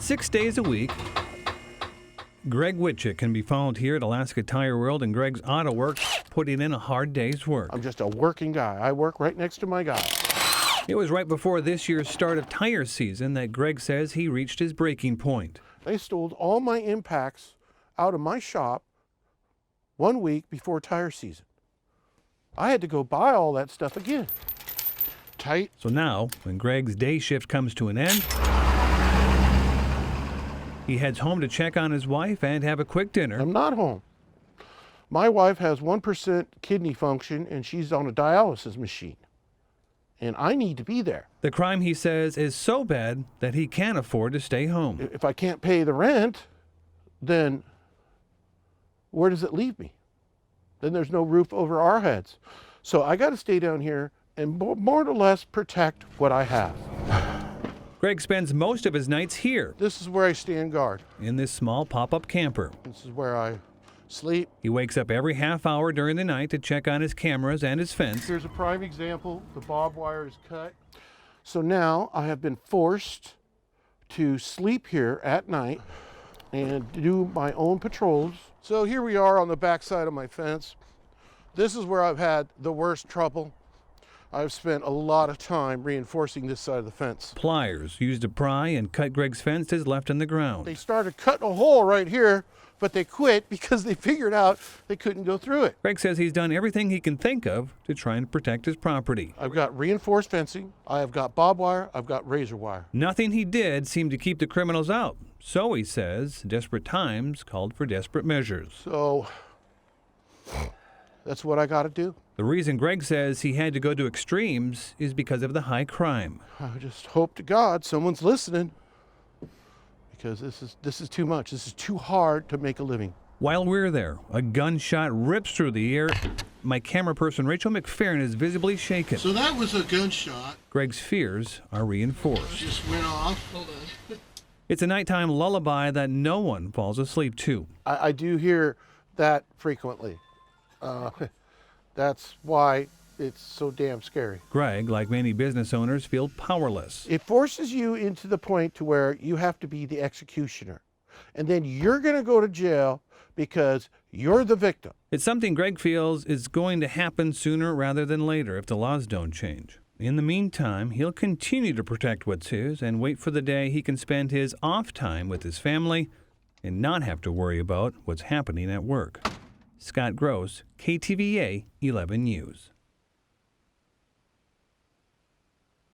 6 days a week. Greg Witchick can be followed here at Alaska Tire World, and Greg's Auto Works putting in a hard day's work. I'm just a working guy. I work right next to my guy. It was right before this year's start of tire season that Greg says he reached his breaking point. They stole all my impacts out of my shop 1 week before tire season. I had to go buy all that stuff again. Tight. So now, when Greg's day shift comes to an end, he heads home to check on his wife and have a quick dinner. I'm not home. My wife has 1% kidney function and she's on a dialysis machine. And I need to be there. The crime, he says, is so bad that he can't afford to stay home. If I can't pay the rent, then where does it leave me? Then there's no roof over our heads. So I got to stay down here and more or less protect what I have. Greg spends most of his nights here. This is where I stand guard. In this small pop-up camper. This is where I sleep. He wakes up every half hour during the night to check on his cameras and his fence. Here's a prime example. The barbed wire is cut. So now I have been forced to sleep here at night and do my own patrols. So here we are on the back side of my fence. This is where I've had the worst trouble. I've spent a lot of time reinforcing this side of the fence. Pliers used to pry and cut Greg's fence is left in the ground. They started cutting a hole right here, but they quit because they figured out they couldn't go through it. Greg says he's done everything he can think of to try and protect his property. I've got reinforced fencing, I have got barbed wire, I've got razor wire. Nothing he did seemed to keep the criminals out. So, he says, desperate times called for desperate measures. So that's what I got to do. The reason Greg says he had to go to extremes is because of the high crime. I just hope to God someone's listening, because this is too much. This is too hard to make a living. While we're there, a gunshot rips through the air. My camera person, Rachel McFerrin, is visibly shaken. So that was a gunshot. Greg's fears are reinforced. Just went off. Hold on. It's a nighttime lullaby that no one falls asleep to. I do hear that frequently. That's why it's so damn scary. Greg, like many business owners, feel powerless. It forces you into the point to where you have to be the executioner. And then you're going to go to jail because you're the victim. It's something Greg feels is going to happen sooner rather than later if the laws don't change. In the meantime, he'll continue to protect what's his and wait for the day he can spend his off time with his family and not have to worry about what's happening at work. Scott Gross, KTVA 11 News.